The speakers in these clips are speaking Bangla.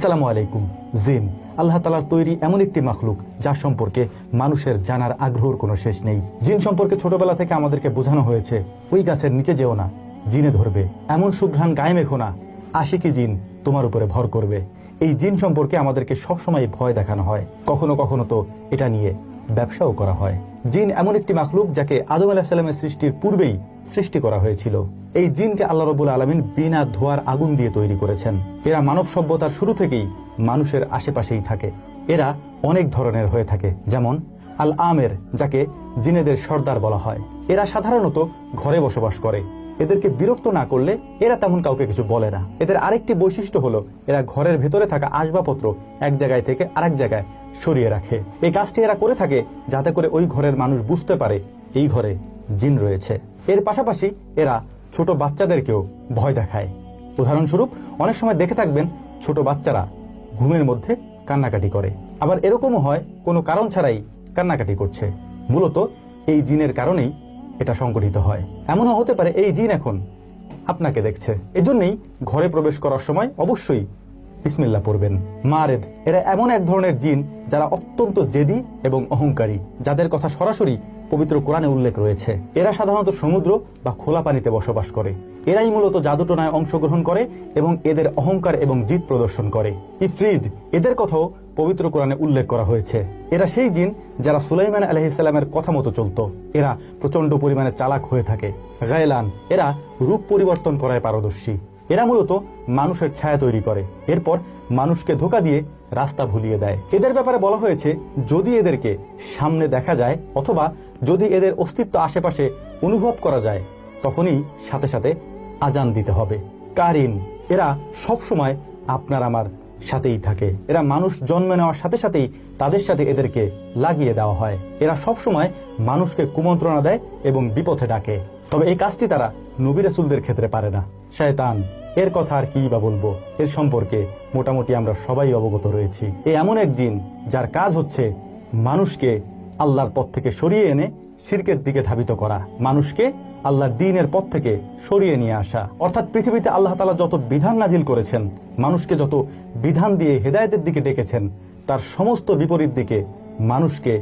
আসসালামু আলাইকুম। জিন আল্লাহ তাআলার তৈরি এমন একটি মাখলুক যার সম্পর্কে মানুষের জানার আগ্রহের কোনো শেষ নেই। জিন সম্পর্কে ছোটবেলা থেকে আমাদেরকে বোঝানো হয়েছে, ওই গাছের নিচে যেও না, জিনে ধরবে, এমন সুঘ্রাণ গায়ে মেখো না, আশিকি জিন তোমার উপরে ভর করবে। এই জিন সম্পর্কে আমাদেরকে সবসময় ভয় দেখানো হয়, কখনো কখনো তো এটা নিয়ে ব্যবসাও করা হয়। জিন এমন একটি মাখলুক যাকে আদম আলাইহিস সালামের সৃষ্টির পূর্বেই সৃষ্টি করা হয়েছিল। এই জিনকে আল্লাহ রাব্বুল আলামিন বিনা ধোঁয়ার আগুন দিয়ে তৈরি করেছেন। এরা মানব সভ্যতার শুরু থেকেই মানুষের আশেপাশেই থাকে। এরা অনেক ধরনের হয়ে থাকে, যেমন আল আমের, যাকে জিনেদের সর্দার বলা হয়। এরা সাধারণত ঘরে বসবাস করে। এদেরকে বিরক্ত না করলে এরা তেমন কাউকে কিছু বলে না। এদের আরেকটি বৈশিষ্ট্য হলো এরা ঘরের ভেতরে থাকা আসবাবপত্র এক জায়গায় থেকে আরেক জায়গায় সরিয়ে রাখে। এই কাজটি এরা করে থাকে যাতে করে ওই ঘরের মানুষ বুঝতে পারে এই ঘরে জিন রয়েছে। এর পাশাপাশি এরা ছোট বাচ্চাদেরকেও ভয় দেখায়। উদাহরণস্বরূপ অনেক সময় দেখে থাকবেন ছোট বাচ্চারা ঘুমের মধ্যে কান্নাকাটি করে, আবার এরকমও হয় কোনো কারণ ছাড়াই কান্নাকাটি করছে। মূলত এই জিনের কারণেই এটা সংঘটিত হয়। এমনও হতে পারে এই জিন এখন আপনাকে দেখছে। এজন্যই ঘরে প্রবেশ করার সময় অবশ্যই বিসমিল্লাহ পড়বেন। মারেদ, এরা এমন এক ধরনের জিন যারা অত্যন্ত জেদি এবং অহংকারী, যাদের কথা সরাসরি পবিত্র কোরআনে উল্লেখ রয়েছে। এরা সাধারণত সমুদ্র বা খোলা পানিতে বসবাস করে। এরাই মূলত জাদুটোনায় অংশগ্রহণ করে এবং এদের অহংকার এবং জিদ প্রদর্শন করে। ইফরিদ, এদের কথাও পবিত্র কোরআনে উল্লেখ করা হয়েছে। এরা সেই জিন যারা সুলাইমান আলাইহিস সালামের কথা মতো চলত। এরা প্রচন্ড পরিমাণে চালাক হয়ে থাকে। গায়লান, এরা রূপ পরিবর্তন করায় পারদর্শী। এরা মূলত মানুষের ছায়া তৈরি করে, এরপর মানুষকে ধোঁকা দিয়ে রাস্তা ভুলিয়ে দেয়। এদের ব্যাপারে বলা হয়েছে, যদি এদেরকে সামনে দেখা যায় অথবা যদি এদের অস্তিত্ব আশেপাশে অনুভব করা যায়, তখনই সাথে সাথে আজান দিতে হবে। কারিন, এরা সব সময় আপনার আমার সাথেই থাকে। এরা মানুষ জন্ম নেওয়ার সাথে সাথেই তাদের সাথে এদেরকে লাগিয়ে দেওয়া হয়। এরা সব সময় মানুষকে কুমন্ত্রণা দেয় এবং বিপথে ডাকে। তবে এই কাজটি তারা নবী রাসূলদের ক্ষেত্রে পারে না। শয়তান, এর কথা আর কি বা বলবো, এর সম্পর্কে মোটামুটি আমরা সবাই অবগত রয়েছি। এমন এক জিন যার কাজ হচ্ছে মানুষকে আল্লাহর পথ থেকে সরিয়ে এনে শিরকের দিকে ধাবিত করা, মানুষকে আল্লাহর দ্বীনের পথ থেকে সরিয়ে নিয়ে আসা। অর্থাৎ পৃথিবীতে আল্লাহ তাআলা যত বিধান নাজিল করেছেন, মানুষকে যত বিধান দিয়ে হেদায়েতের দিকে ডেকেছেন, তার সমস্ত বিপরীত দিকে মানুষকে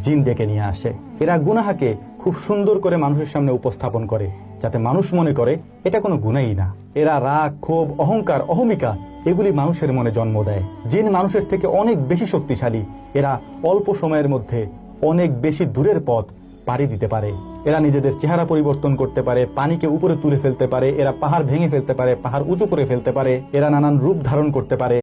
জিন ডেকে নিয়ে আসে। এরা গুনাহকে খুব সুন্দর করে মানুষের সামনে উপস্থাপন করে, যাতে মানুষ মনে করে এটা কোনো গুনাহই না। এরা রাগ, ক্ষোভ, অহংকার, অহমিকা এগুলি মানুষের মনে জন্ম দেয়। জিন মানুষের থেকে অনেক বেশি শক্তিশালী। এরা অল্প সময়ের মধ্যে অনেক বেশি দূরের পথ পাড়ি দিতে পারে। এরা নিজেদের চেহারা পরিবর্তন করতে পারে, পানিকে উপরে তুলে ফেলতে পারে, এরা পাহাড় ভেঙে ফেলতে পারে, পাহাড় উঁচু করে ফেলতে পারে, এরা নানান রূপ ধারণ করতে পারে।